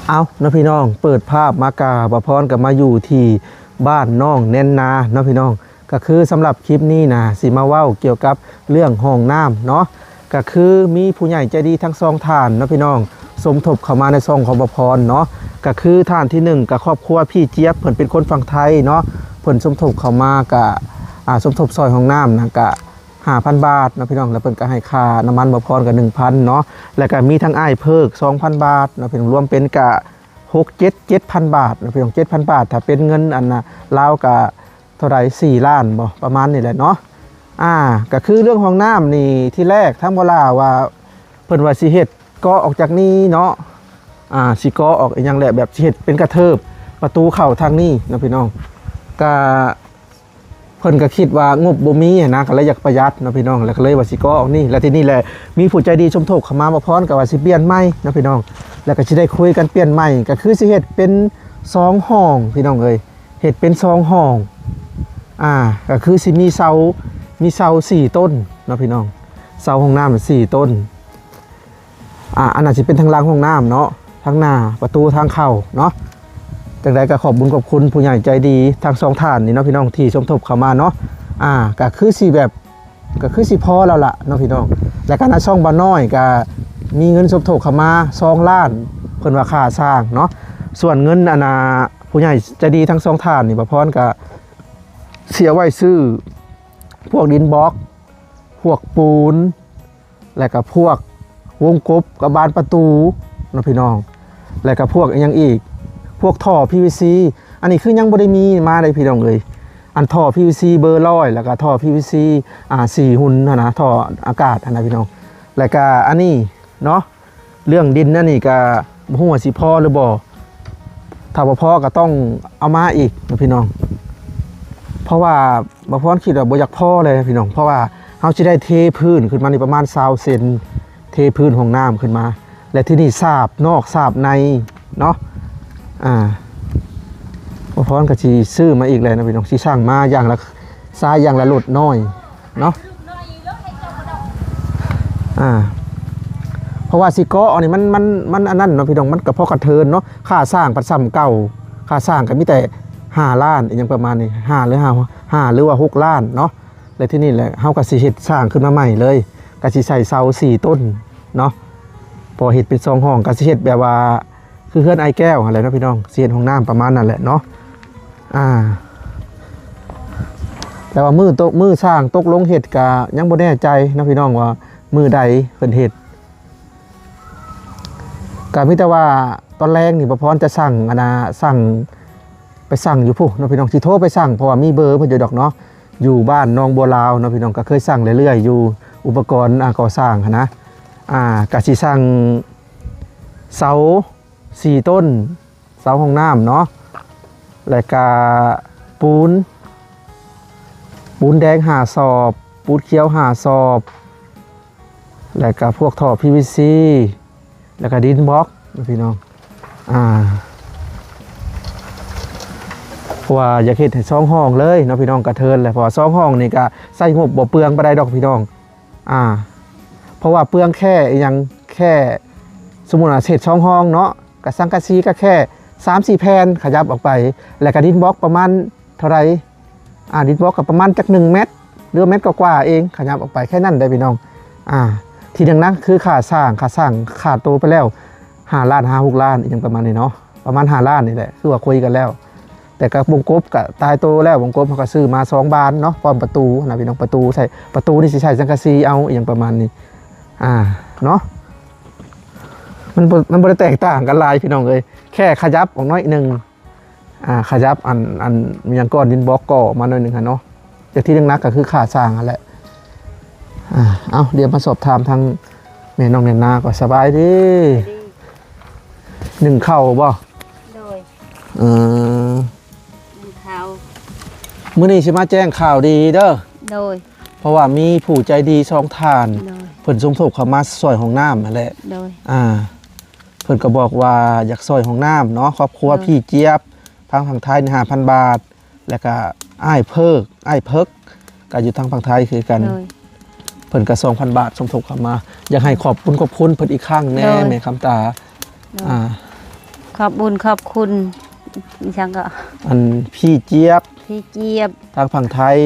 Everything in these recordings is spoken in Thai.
เอาเนาะพี่น้องเปิดภาพมากาบพรกับมาอยู่ที่บ้านน้องแน่นนาเนาะพี่น้องก็คือสำหรับคลิปนี้นะสิมาเว้าเกี่ยวกับเรื่องห้องน้ำเนาะก็คือมีผู้ใหญ่ใจดีทั้งสองท่านเนาะพี่น้องสมทบเข้ามาในซองของบพรเนาะก็คือท่านที่1กับครอบครัวพี่เจี๊ยบเพิ่นเป็นคนฝั่งไทยเนาะเพิ่นสมทบเข้ามากับสมทบซอยห้องน้ำนะกะ5,000 บาทเนาะพี่น้องแล้วเพิ่นก็ให้ค่าน้ำมันบพรกับ 1,000 เนาะแล้วก็มีทั้งอ้ายเพิก 2,000 บาทเนาะพี่น้องรวมเป็นกะ7,000 บาทเนาะพี่น้อง 7,000 บาทถ้าเป็นเงินอันน่ะลาวก็เท่าไหร่4 ล้านบ่ประมาณนี้แหละเนาะก็คือเรื่องห้องน้ำนี่ที่แรกทั้งบ่ล่าว่าเพิ่นว่าสิเฮ็ดก็ออกจากนี้เนาะสิก็ออกอีหยังแหละแบบสิเฮ็ดเป็นกระเทิบประตูเข้าทางนี้เนาะพี่น้องก็เพิ่นก็คิดว่างบบ่มีนะก็เลยอยากประหยัดเนาะพี่น้องแล้วก็เลยว่าสิก็ออกนี่แล้วทีนี้แหละมีผู้ใจดีสมทบเข้ามาบ่พรก็ว่าสิเปลี่ยนใหม่เนาะพี่น้องแล้วก็สิได้คุยกันเปลี่ยนใหม่ก็คือสิเฮ็ดเป็น2ห้องพี่น้องเอ้ยเฮ็ดเป็น2ห้องก็คือสิมีเสา4ต้นเนาะพี่น้องเสาห้องน้ำ4ต้นอันนั้นสิเป็นทางหลังห้องน้ำเนาะทางหน้าประตูทางเข้าเนาะจังใดก็ขอบบุญขอบคุณผู้ใหญ่ใจดีทั้งสองท่านนี่เนาะพี่น้องที่สมทบเข้ามาเนาะก็คือสิแบบก็คือสิพอแล้วล่ะเนาะพี่น้องและก็ช่องบ้านน้อยก็มีเงินสมทบเข้ามา2 ล้านเพิ่นว่าค่าสร้างเนาะส่วนเงินผู้ใหญ่ใจดีทั้งสองท่านนี่บ่พรก็เสียไว้ซื้อพวกดินบล็อกพวกปูนและก็พวกวงกบกับบานประตูเนาะพี่น้องและก็พวกยังอีกพวกท่อ PVC อันนี้คือยังบ่ได้มีมาได้พี่น้องเลยอันท่อ PVC เบอร์100แล้วก็ท่อ PVC 4 หุ่นนะท่ออากาศนะพี่น้องแล้วก็อันนี้เนาะเรื่องดินนั่นนี่ก็บ่ฮู้ว่าสิพอหรือบ่ถ้าบ่พอก็ต้องเอามาอีกนะพี่น้องเพราะว่าบ่พรคิดว่าบ่อยากพอเลยพี่น้องเพราะว่าเฮาสิได้เทพื้นขึ้นมานี่ประมาณ20 เซนเทพื้นห้องน้ำขึ้นมาและที่นี่สาบนอกสาบในเนาะพร้อมกับชีซื้อมาอีกเลยนะพี่น้องชีช่างมาอย่างละซ้ายอย่างละหลดน้อยเนาะเพราะว่าซิโก้อันนี้มันอันนั้นเนาะพี่น้องมันกับพ่อกระเทินเนาะค่าสร้างปัดซ้ำเก่าค่าสร้างกันมีแต่5 ล้านอย่างประมาณนี้5หรือ5หรือว่า6 ล้านเนาะและที่นี่แหละเฮาก็สิเฮ็ดสร้างขึ้นมาใหม่เลยก็สิใส่เสา4 ต้นเนาะพอเฮ็ดเป็น2 ห้องก็สิเฮ็ดแบบว่าคือเฮือนไอแก้วอะไรนะพี่น้องเสียนห้องน้ำประมาณนั่นแหละเนาะแต่ว่ามือสร้างตกลงเห็ดกะยังบ่แน่ใจนะพี่น้องว่ามือใดเพิ่นเห็ดกะมีแต่ว่าตอนแรกนี่บ่พรจะสั่งสั่งไปสั่งอยู่พุ่นนะพี่น้องสิโทรไปสั่งเพราะว่ามีเบอร์เพิ่นอยู่ดอกเนาะอยู่บ้านน้องบัวลาวนะพี่น้องก็เคยสั่งเรื่อยๆอยู่อุปกรณ์ก่อสร้างนะกะสิสั่งเสา4 ต้นเสาห้องน้ำเนาะแล้วก็ปูนแดง5 ศอกปูนเขียว5 ศอกแล้วก็พวกท่อ PVC แล้วก็ดินบล็อกพี่น้องเพราะว่าอยากเฮ็ดให้2 ห้องเลยเนาะพี่น้องกระเทินแหละเพราะว่า2 ห้องนี่ก็ใส่งบบ่เปลืองปานใดดอกพี่น้องเพราะว่าเปลืองแค่ยังแค่สมมุติว่าเศษ2 ห้องเนาะกระสังกะสีก็แค่ 3-4 แผ่นขยับออกไปแล้วก็ดินบล็อกประมาณเท่าไรดินบล็อกกับประมาณจัก1 เมตรหรือ1 เมตรกว่าเองขยับออกไปแค่นั้นได้พี่น้องทีนึงนะคือค่าสร้างขาดโตไปแล้ว5 ล้าน6 ล้านอย่างประมาณนี้เนาะประมาณ5 ล้านนี่แหละคือว่าคุยกันแล้วแต่กับวงกบกับตายโตแล้ววงกบเขาก็ซื้อมา2 บานเนาะพร้อมประตูนะพี่น้องประตูใส่ประตูนี่สิใช้สังกะสีเอาอย่างประมาณนี้เนาะมันบ่ได้แตกต่างกันหลายพี่น้องเลยแค่ขยับออกน้อยนึงขยับอันมีอย่างก้อนดินบล็อกก่อมาหน่อยนึงเนาะแต่ที่นักก็คือขาสร้างนั่นแหละเอาเดี๋ยวมาสอบถามทางแม่น้องแนนนาก็สบายดี1 ข้าวบ่โดย1 ข้าวมื้อนี้สิมาแจ้งข่าวดีเด้อโดยเพราะว่ามีผู้ใจดี2 ท่านเพิ่นสมทบเข้ามาซอยห้องน้ำนั่นแหละโดยเพิ่นก็บอกว่าอยากซอยห้องน้ำเนาะครอบครัวพี่เจี๊ยบทางฝั่งไทย5,000 บาทแล้วก็อ้ายเพิกก็อยู่ทางฝั่งไทยคือกันเพิ่นก็2,000 บาทสมทบเข้ามาอยากให้ขอบคุณเพิ่นอีกครั้งแน่แม่คำตา ขอบบุญขอบคุณดิฉันก็ อันพี่เจี๊ยบ พี่เจี๊ยบ ทางฝั่งไทย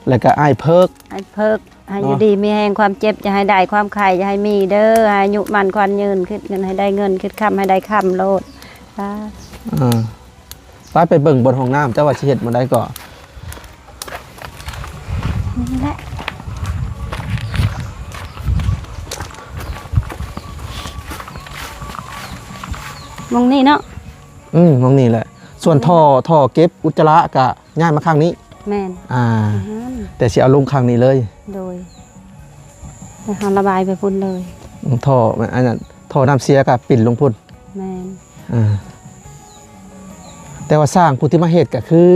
แล้วก็อ้ายเพิก ให้เพิกให้อยู่ดีมีแห่งความเจ็บจะให้ได้ความไข่จะให้มีเด้อให้อายุมันควันยืนขึ้นเงินให้ได้เงินขึ้นคำให้ได้คำโลดค่ะ ไปเบิ่งบนห้องน้ำเจ้าว่าสิเฮ็ดบ่ได้ก็ นี่แหละมองนี่เนาะ มองนี่แหละ ส่วนท่อเก็บอุจจาระก็ย้ายมาข้างนี้ แม่น แต่สิเอาลงข้างนี้เลย โดยให้ระบายไปพุ่นเลย ท่ออันนั้นท่อน้ำเสียก็ปิ่นลงพุ่น แม่น แต่ว่าสร้างผู้ที่มาเฮ็ดก็คือ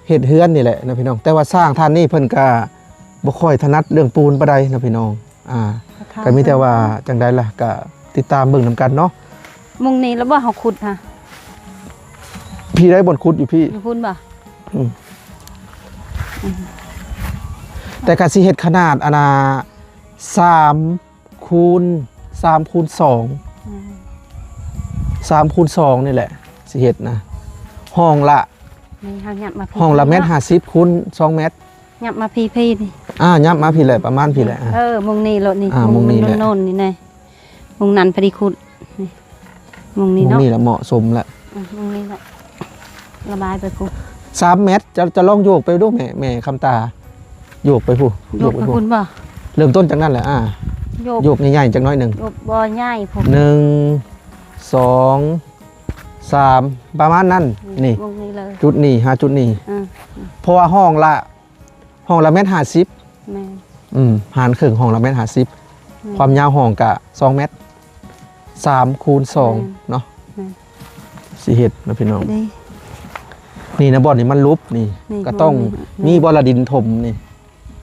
เฮ็ดเฮือนนี่แหละนะพี่น้องแต่ว่าสร้างท่านนี่เพิ่นก็บ่ค่อยถนัดเรื่องปูนปานใดนะพี่น้องก็มีแต่ว่าจังได๋ล่ะก็ติดตามเบิ่งนํกันเนาะ มุงนี้แล้วบ่เฮาขุดค่ะ พี่ได้บนคุดอยู่พี่ อยู่พุ่นบ่ แต่ก็สิเฮ็ดขนาดอันน่ะ3คูณ3คูณ2 3คูณ2นี่แหละสิเฮ็ดนะห้องละ นี่เฮายับมา ห้องละเมตร50คูณ2เมตร ยับมาพี่นี่ ยับมาพี่แหละประมาณพี่แหละ มุงนี้โลดนี่ มุงนี้แหละ โน่นนี่แน่มุงนั้นพอดีขุดนี่มุงนี้ มุง เนาะ นี่แหละเหมาะสมแหละ มุงนี้แหละระบายไปพุ่น 3เมตรจะลองโยกไปดูแม่คำตาโยกไปผู้ ยกไปพุ่นบ่ เริ่มต้นจากนั้นแหละโยกใหญ่ๆจักหน้อยหนึง ยกบ่ใหญ่พุ่น 1 2 3ประมาณนั้นนี่ มุงนี้เลย จุดนี้5จุดนี้ อือ เพราะว่าห้องละเมตร50 แม่ หารครึ่งห้องละเมตร50ความยาวห้องกะ2เมตร3คูณ2เนาะสิเฮ็ดนะพี่น้อง นี่ นี่นะบ่อนนี่มันลุบนี่ นี่ ก็ต้อง นี่ มีบ่อละดินถมนี่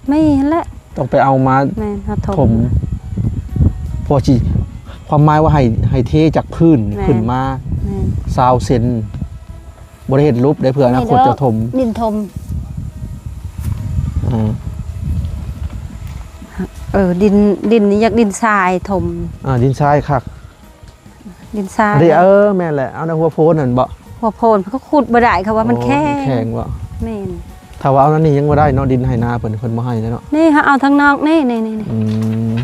ไม่แหละ ต้องไปเอามา แม่นเฮา ถมพอสิความหมายว่าให้เทจากพื้นนี่ขึ้นมา แม่น 20เซนบ่ได้เฮ็ดลุบได้เพื่ออนาคตจะถม ดินถม อ่า ดินนี่อยากดินทรายถม ดินทรายคัก ดินทราย อันนี้แม่นแหละเอาในหัวโพนนั่นบ่ หัวโพนเขาขุดบ่ได้ค่ะว่ามันแค่ แข็งบ่ แม่น ถ้าว่าเอานั้นนี่ยังบ่ได้เนาะดินให้นาเพิ่นบ่ให้แล้วเนาะ นี่ค่ะเอาทางนอกนี่ อืม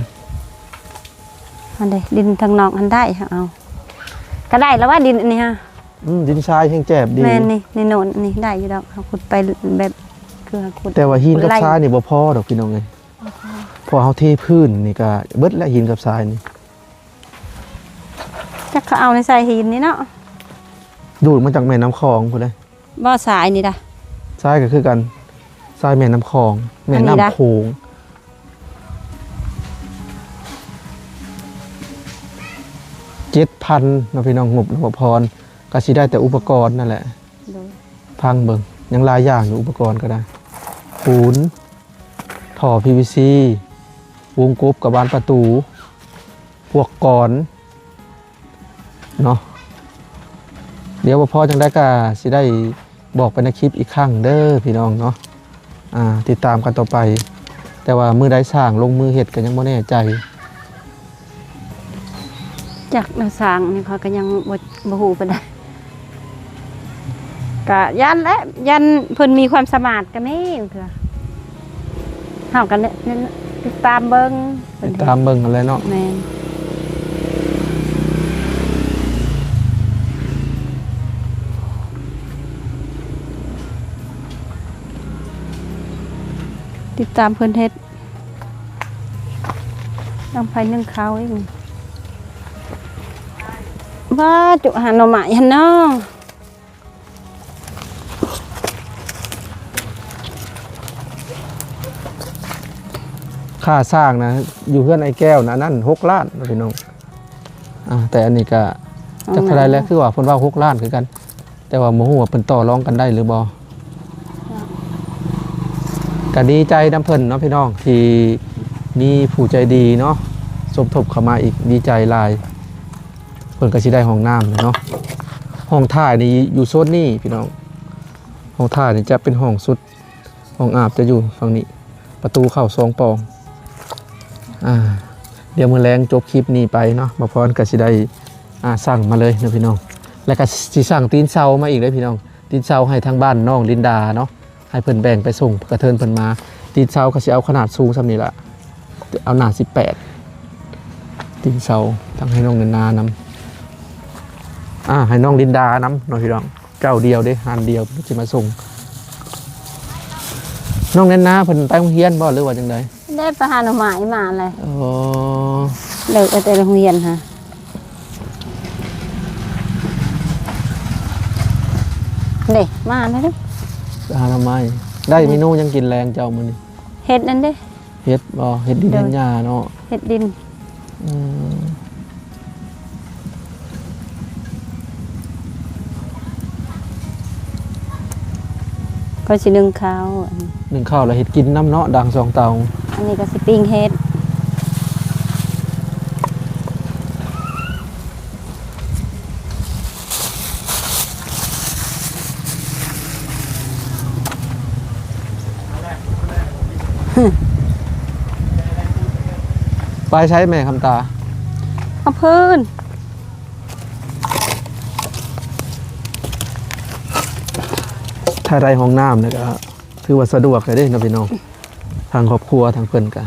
อันใดดินทางนอกอันได้ค่ะเอาก็ได้แล้วว่าดินอันนี้ฮะ ดินทรายแห้งแจ่บดี แม่นนี่ในโน่นนี่ได้อยู่ดอกเขาขุดไปแบบคือขุด แต่ว่าหินกับ ไล่ ทรายนี่บ่พอดอกพี่น้องเอ้ยพอเฮาเทพื้นนี่ก็เบิดแล้วหินกับทรายนี่ จักเขาเอาในใส่หินนี่เนาะ ดูดมาจากแม่น้ำคลองพุ่นเลย บ่สายนี่ด่ะ ทรายก็คือกันทรายแม่น้ำคลองแม่ อันนี้นะ น้ำโขง7,000นะพี่น้องงบหลวงพรก็สิได้แต่อุปกรณ์นั่นแหละ โดย พังเบิ่งยังหลายอย่างอยู่อุปกรณ์ก็ได้ปูนท่อ PVC วงกบกับบานประตู พวกกรเนาะเดี๋ยวพอจังได้ก็สิได้บอกไปในคลิปอีกครั้งเด้อพี่น้องเนาะติดตามกันต่อไป แต่ว่ามือได้สร้างลงมือเฮ็ดก็ยังบ่แน่ใจ จากนาสร้างนี่เขาก็ยังบ่ฮู้ปานใดก็ยันและยันเพิ่นมีความสามารถก็มีเถื่อเฮากันเนี่ยติดตามเบิ่ง ติดตามเบิ่งกันเลยเนาะ แม่นติดตามเพิ่นเฮ็ดต้องไปนึ่งข้าวอีกว่าจุหาหน่อไม้หั่นเนาะ ค่าสร้างนะอยู่เพื่อนไอ้แก้วนะนั่น6 ล้านนะพี่น้องแต่อันนี้ก็จักเท่าไรแล้วคือว่าเพิ่นว่า6 ล้านคือกัน แต่ว่าบ่ฮู้ว่าเพิ่นต่อรองกันได้หรือบ่ก็ดีใจน้ำเพิ่นเนาะพี่น้องที่มีผู้ใจดีเนาะสมทบเข้ามาอีกดีใจหลายเพิ่นก็สิได้ห้องน้ำเนาะห้องท่านี่อยู่โซนนี้พี่น้องห้องท่านี่จะเป็นห้องสุดห้องอาบจะอยู่ฝั่งนี้ประตูเข้า2 ปองเดี๋ยวมื้อแรงจบคลิปนี้ไปเนาะบ่พรก็สิได้ สั่งมาเลยนะพี่น้องแล้วก็สิสั่งตีนเซามาอีกเลยพี่น้องตีนเซาให้ทางบ้านน้องลินดาเนาะให้เพิ่นแบ่งไปส่งกระเทินเพิ่นมาตีนเซาก็สิเอาขนาดสูงซำนี้ละเอาหนา18ตีนเซาทั้งให้น้องนานำให้น้องลินดานำน้องพี่น้องเจ้าเดียวเด้หันเดียวสิมาส่งน้องแนนนาเพิ่นไปโรงเรียนบ่หรือว่าจังได๋ได้ประหารหมายมาเลยอ๋อเลิกแต่โรงเรียนฮะเด็กมาแล้วดิทำไมได้เมนูยังกินแรงเจ้ามื้อนี้เฮ็ดนั่นเด้เฮ็ดบ่เฮ็ดดินเฮ็ดหญ้าเนาะเฮ็ดดินก็สินึ่งข้าวแล้วเฮ็ดกินน้ำเนาะดัง2 เตาอันนี้ก็สิปิ้งเฮ็ดไปใช้แม่คำตาเอาพื้นถ้าได้ห้องน้ำเนี่ยก็ถือว่าสะดวกเลยเด้นะพี่น้องทางครอบครัวทางเพิ่นก็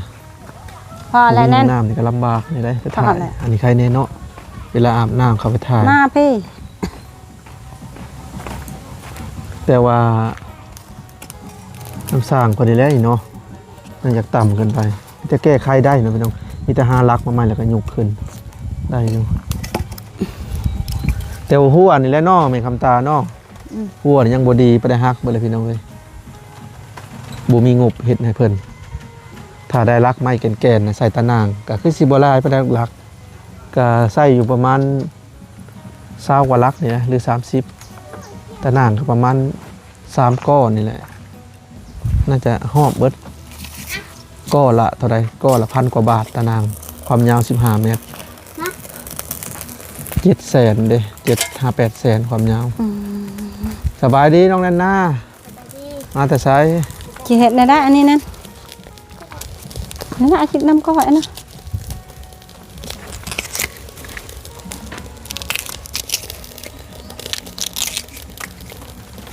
พอแล้วนั่นน้ำนี่ก็ลำบากนี่ได้ไปถ่ายอันนี้ใครแน่เนาะเวลาอาบน้ำเขาไปถ่ายมาพี่แต่ว่าน้ำสร้างคนนี้แล้วเนาะน่าจะต่ำเกินไปจะแก้ไขได้นะพี่น้องมีแต่หาลักมาใหม่แล้วก็ยุกขึ้นได้อยู่แต่ว่าหัวนี่แหละเนาะแม่คำตาเนาะหัวนี่ยังบ่ดีไปได้ฮักเบิดเลยพี่น้องเอ้ยบ่มีงบเฮ็ดให้เพิ่นถ้าได้ลักไม้แก่นๆใส่ตะนางก็คือสิบ่หลายไปได้ลักก็ใส่อยู่ประมาณ20กว่าลักนี่นะหรือ30ตะนางก็ประมาณ3ก้อนนี่แหละน่าจะหอบเบิดก้อละเท่าไรก้อละ1,000 กว่าบาทตารางความยาว15 เมตร700,000เด้7-800,000ความยาวสบายดีน้องแนนนามาแต่ใช้กี่เห็ดได้อันนี้นั่นนี่นะอาชิน้ำก้อยนะ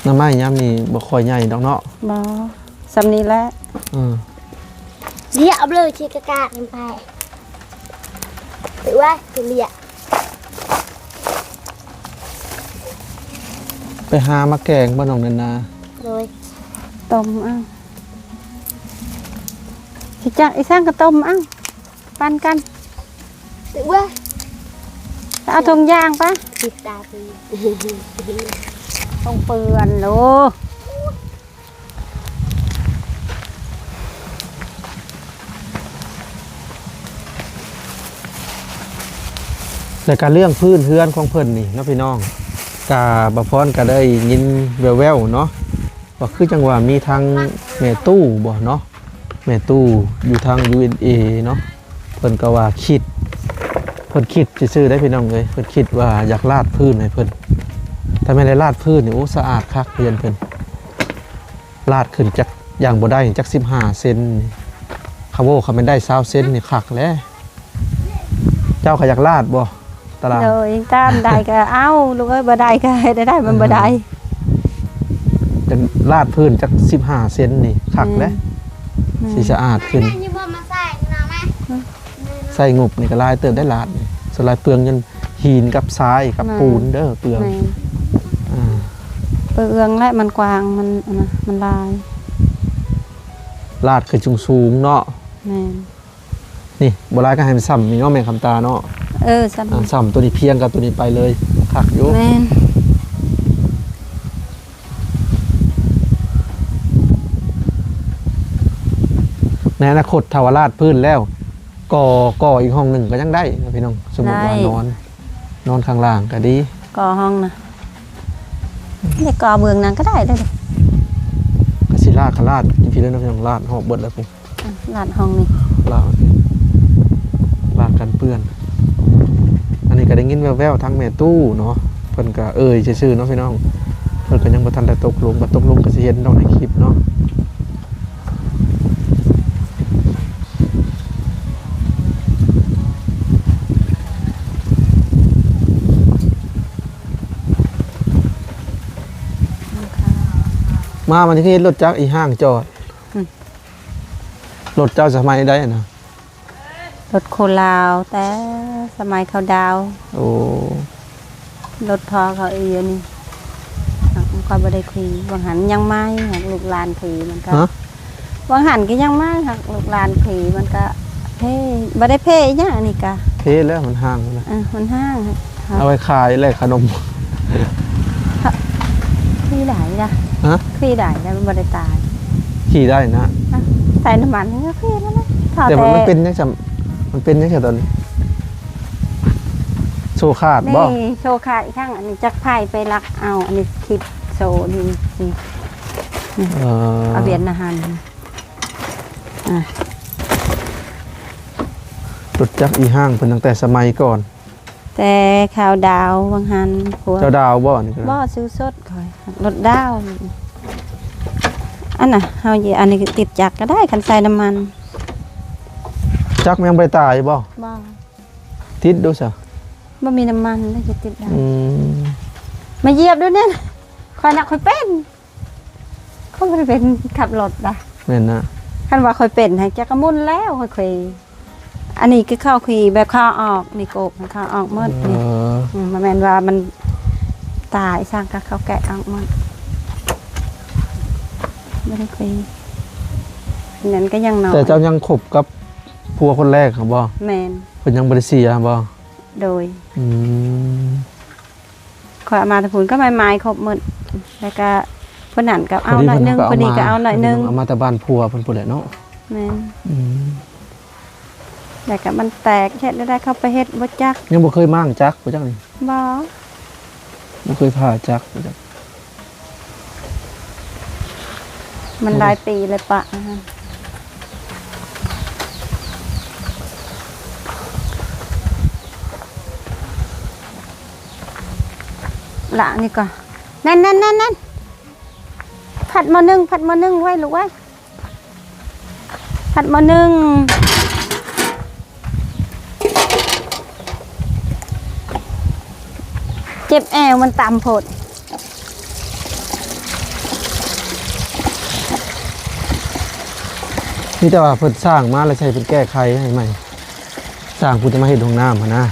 น้ำไม้ย้ำนี่บ่ค่อยใหญ่ดอกเนาะบ่สำนี้แล้วเดี๋ยวเอาเลยชีกากากันไปหรือว่าจะเรียกไปหามาแกงบ้านน้องแนนนาเลยต้มสิจักอีสร้างก็ต้มปั้นกันหรือว่าเอาทงย่างปะติดตาตีต้องเปื่อนโลแต่การเรื่องพื้นเฮือนของเพิ่นนี่เนาะพี่น้องกาบะพรก็ได้ยินแววๆเนาะว่าคือจังหวะมีทางแม่ตู้บ่เนาะแม่ตู้อยู่ทาง UNA เนาะเพิ่นก็ว่าคิดซื่อๆได้พี่น้องเลยเพิ่นคิดว่าอยากลาดพื้นให้เพิ่นถ้าไม่ได้ลาดพื้นนี่โอ้สะอาดคักเรียนเพิ่นลาดขึ้นจักอย่างบ่ได้จัก15 เซนเขาบอกเขาไม่ได้20 เซนนี่คักแล้วเจ้าก็อยากลาดบ่ตลาดเลยตามได้ก็เอาลูกเอ้ยบ่ได้ก็ได้มันบ่ได้จะลาดพื้นจัก15 เซนนี่คักแล้วสีสะอาดขึ้นใส่งบนี่ก็ลายเติมได้ลาดนี่สลายเปลืองยันหินกับทรายกับปูนเด้อเปลืองเปลืองและมันกว้างมันลายลาดคือสูงเนาะนี่โบราณก็ให้มันซ้ำมีเนาะแม่คำตาเนาะซ้ำตัวนี้เพียงกับตัวนี้ไปเลยคักอยู่ในอนาคตทาวราชพื้นแล้วก่ออีกห้องหนึ่งก็ยังได้นะพี่น้องสมมติว่านอนข้างล่างก็ดีก่อห้องนะไม่ก่อเบืองนั้นก็ได้เลยกสิลาดขลาดอีพีแล้วนะพี่น้องลาดหอบเบิดแล้วปุ๊บลาดห้องนี่ลาดกันเปื้อนอันนี้ก็ได้ยินแววๆทั้งแม่ตู้เนาะเพิ่นก็ชื่อเนาะพี่น้องเพิ่นก็ยังบ่ทันได้ตกลงก็สิเห็นในคลิปเนาะ มามันที่เห็นรถจักรอีห้างจอดรถเจ้าสมัยได้นะ รถโคลาวแต่สมัยเขาดาว โอ้ รถพอเขาอีนี่มันก็บ่ได้คุยบางหันยังไม่หักลูกหลานผีมันก็ ฮะ บางหันก็ยังไม่หักลูกหลานผีมันก็เพ่บ่ได้เพ่อีหยังอันนี้ก็ เพแล้วมันห้างแล้ว มันห้างครับ เอาไว้ขายแลกขนม ขี้ได้จ้ะ ฮะ ขี้ได้แล้วมันบ่ได้ตาย ขี่ได้นะ ใส่น้ำมันนี่ก็ขี้แล้วนะถ้า แต่มันเป็นยังจำมันเป็นยังไงตอนนี้โชว์ขาดบ่ นี่โชว์ขาดอีกข้างอันนี้จักไพ่ไปรักเอาอันนี้คลิปโชว์นี่นี่ เอาเวียนอาหารอ่ะ รถจักรอีห้างเป็นตั้งแต่สมัยก่อน แต่ข่าวดาวบางหันผัว เจ้าดาวบ่นี่ก็ บ่ซื้อสดคอยรถดาวอันน่ะเฮาอันนี้ติดจักรก็ได้คันใส่น้ำมัน จักรมันยังบ่ได้ตายบ่ บ่ ติดดูซะ บ่มีน้ำมันแล้วจะติดได้ ม มาเหยียบด้วยเนี่ยคอยนักคอยเป็นเขาบ่ได้เป็นขับรถได้ แม่นนะ คันว่าคอยเป็นให้จักรมุนแล้วคอยอันนี้คือข้าวคุยแบบข้าวออกนี่โกบข้าวออกหมด เอ นี่ อ มันแม่นว่ามันตายสร้างกับเขาแกะออกหมดไม่ได้คุยนั้นก็ยังนอน แต่เจ้ายังคบกับผัวคนแรกครับบ่ แมน เพิ่นยังบ่ได้เสียบ่ โดย อืม ขอยเอามาแตะพูนก็ไม้ครบหมดแล้วก็เพิ่นนั่นก็เอาหน่อยนึงพอดีก็เอาหน่อยนึง เอามาแต่บ้านผัวเพิ่นพุ่นแหละเนาะ แมน อืม แต่ก็มันแตกเฮ็ดได้เข้าไปเฮ็ดบ่จัก ยังบ่เคยมั่างจักบ่จักนี่ บ่ บ่เคยผ่าจักบ่จัก มันหลายปีเลยปะนะคะ ละนี่ก่อนนั่นผัดหมอนึ่งไว้ลูกไว้ผัดหมอนึ่งเจ็บแอวมันต่ำโพด นี่แต่ว่าเพิ่นสร้างมาแล้วใช้เพิ่นแก้ไขให้ใหม่สร้างผู้จะมาเฮ็ดห้องน้ำหั่นนะ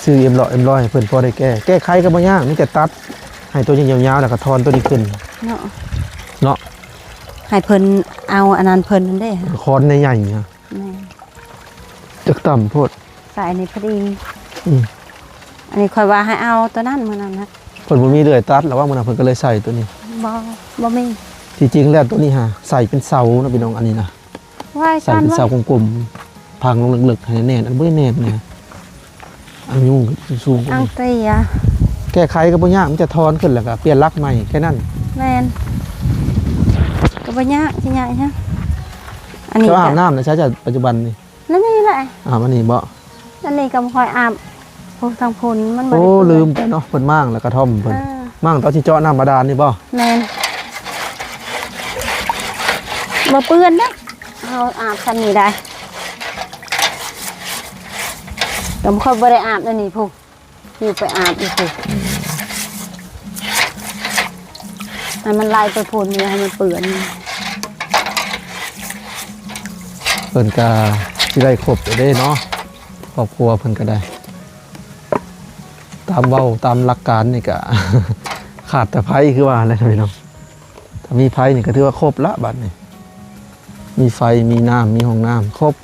ซื้อเอ็มร้อยให้เพิ่นพอได้แก้ไขก็บ่ยากมีแต่ตัดให้ตัวยังยาวๆแล้วก็ทอนตัวนี้ขึ้น เนาะ เนาะ ให้เพิ่นเอาอันนั้นเพิ่นนั่นเด้ฮะ คอนใหญ่ๆนะ แม่ จักต่ำโพด ใส่ในพอดี อืม อันนี้คอยว่าให้เอาตัวนั้นมื้อนั้นนะ เพิ่นบ่มีเลื่อยตัดแล้วว่ามื้อนั้นเพิ่นก็เลยใส่ตัวนี้ บ่มี ที่จริงแล้วตัวนี้ฮะใส่เป็นเสานะพี่น้องอันนี้นะ ไว้ ใส่ ก่อน เป็น ไว้ เสากลมๆพังลงลึกๆให้แน่นอันบ่ได้แน่นนะอันยุ่งสูงกว่า อัง นี้ เตีย แก้ไขก็บ่ยากมันจะทอนขึ้นแล้วก็เปลี่ยนลักใหม่แค่นั้น แม่นก็บ่ยากสิยากฮะอันนี้ เจ้าอาบ ก็ น้ำนะใช้จากปัจจุบันนี่ นั่นนี่แหละ อาบอันนี้บ่ นั่นนี่ก็บ่ค่อยอาบพวกทางพุ่นมันบ่ โอ้ ได้เปื้อน ลืมไปเนาะเพิ่นมั่างแล้วกระท่อมเพิ่น เออ มั่างตอนที่เจาะน้ำบาดาลนี่บ่ แม่นบ่เปื้อนนะเอาอาบคันนี้ได้ก็บ่ค่อยบ่ได้อาบนั่นนี่พวกอยู่ไปอาบอีกพวกให้มันไล่ไปพุ่นนี่ให้มันเปื้อน เพิ่นก็สิได้ครบอยู่เด้เนาะครอบครัวเพิ่นก็ได้ ตามเว้าตามหลักการนี่ก็ ขาดแต่ไผคือว่าอะไรนะพี่น้องถ้ามีไผนี่ก็ถือว่าครบละบัดนี้มีไฟมีน้ำมีห้องน้ำครบ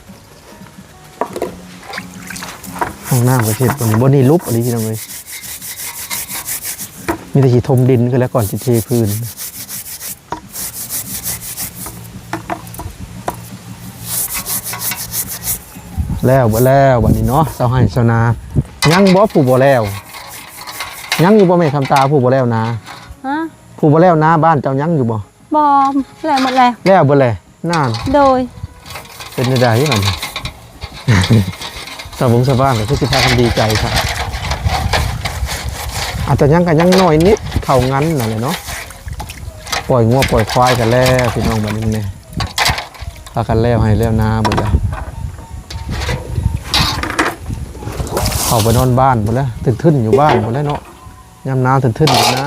ห้องน้ำก็เช็ดบนนี้ลุบอะไรพี่น้องเลยมีแต่ขีดทมดินก็แล้วก่อนจะเทพื้นแล้วบ่แล้วบัดนี้เนาะเสาให้เสานายังบ่ผูกบ่แล้วยังอยู่บ่แม่คำตาผูกบ่แล้วนะ ฮะ ผูกบ่แล้วนะบ้านเจ้ายังอยู่บ่ บอมแล้วหมดแล้ว แล้วบ่แล้วนาน โดย เป็นได้ได้ยังไง สาวบงสาวบ้านก็คือสิพากันดีใจครับอาจจะยังกันยังน้อยนิดเท่างั้นนั่นแหละเนาะปล่อยงัวปล่อยควายกันแล้วพี่น้องบัดนี้เนี่ยพากันแล้วให้แล้วนาหมดแล้วเข้าไปนอนบ้านหมดแล้วทึ่นๆอยู่บ้านหมดแล้วเนาะยามหนาวทึ่นๆอยู่นะ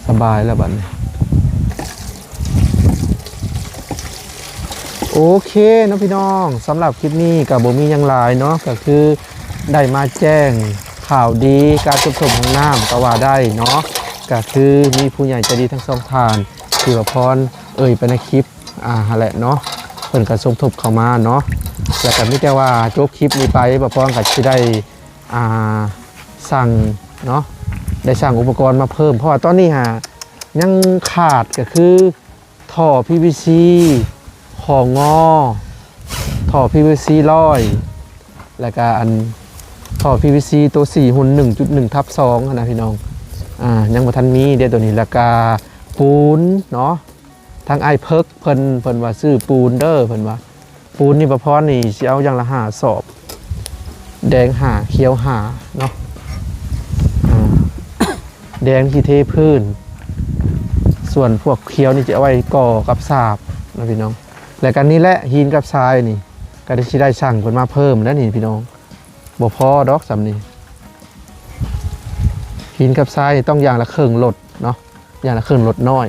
ส บายแล้วบัดนี้โอเคเนาะพี่น้องสำหรับคลิปนี้กับบ่มีหยังหลายเนาะก็คือได้มาแจ้งข่าวดีการสมทบของน้ำก็ว่าได้เนาะก็คือมีผู้ใหญ่ใจดีทั้งสองทานที่ว่าพรไปในคลิปแหละเนาะเพิ่นก็สมทบเข้ามาเนาะแล้วก็ไม่แต่ว่าจบคลิปนี้ไปบ่พรก็สิได้สั่งเนาะได้สั่งอุปกรณ์มาเพิ่มเพราะว่าตอนนี้ยังขาดก็คือท่อ PVC ของท่อ PVC ร้อยแล้วก็อันท่อ PVC ตัว4หุ่น 1.1/2นะพี่น้องยังบ่ทันมีเดี๋ยวตัวนี้แล้วก็ปูนเนาะทางไอ้เพิกเพิ่นว่าซื้อปูนเด้อเพิ่นว่าปูนนี่ประพรนี่สิเอาอย่างละ5 สอบแดง5เขียว5เนาะแดงที่เทพื้นส่วนพวกเขียวนี่จะเอาไว้ก่อกับสาบนะพี่น้องแล้วกันนี้แหละหินกับทรายนี่ก็ได้สั่งเพิ่นมาเพิ่มแล้วนี่พี่น้องบ่พอดอกสำนี้หินกับทรายต้องอย่างละครึ่งรถเนาะอย่างละครึ่งรถน้อย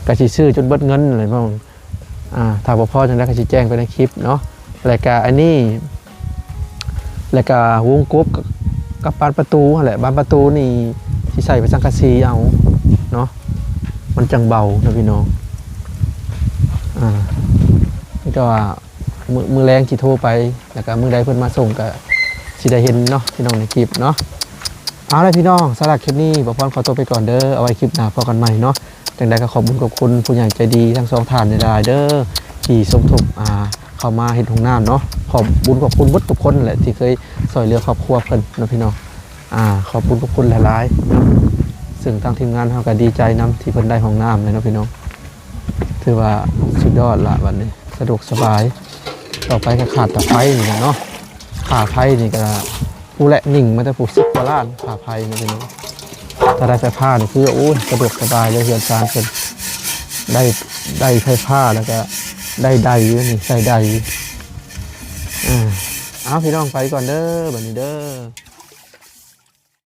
ก็สิซื้อจนเบิดเงินเลยพ่อถ้าบ่พอจังได๋ก็สิแจ้งไปในคลิปเนาะรายการอันนี้รายการวงกบกับบานประตูนั่นแหละบานประตูนี่สิใส่ไปสังกะสีเอาเนาะมันจังเบานะพี่น้องนี่ก็ว่ามือแรงสิโทรไปแล้วก็มือใดเพิ่นมาส่งก็สิได้เห็นเนาะพี่น้องในคลิปเนาะเอาล่ะพี่น้องสำหรับคลิปนี้บ่พรขอตัวไปก่อนเด้อเอาไว้คลิปหน้าพบกันใหม่เนาะจังใดก็ขอบคุณกับคุณผู้ใหญ่ใจดีทั้งสองท่านในรายเด้อที่สมทบเข้ามาเห็นห้องน้ำเนาะขอบบุญขอบคุณทุกคนแหละที่เคยสอยเหลือครอบครัวเพิ่นนะพี่น้องขอบคุณหลายๆเนาะซึ่งทางทีมงานเขาก็ดีใจนำที่เพิ่นได้ห้องน้ำเลยนะพี่น้องถือว่าสุดยอดละวันนี้สะดวกสบายต่อไปก็ขาดแต่ไฟนี่เนาะขาไฟนี่ก็ผู้แหละนิ่งมันจะปลูก10 กว่าล้านขาไฟนะพี่น้องถ้าได้ไฟฟ้านี่คือโอ้ยสะดวกสบายเลยเฮือนซานเพิ่นได้ไฟฟ้าแล้วก็ได้ใดนี่ใส่ใดเอาพี่น้องไปก่อนเด้อบัดนี้เด้อ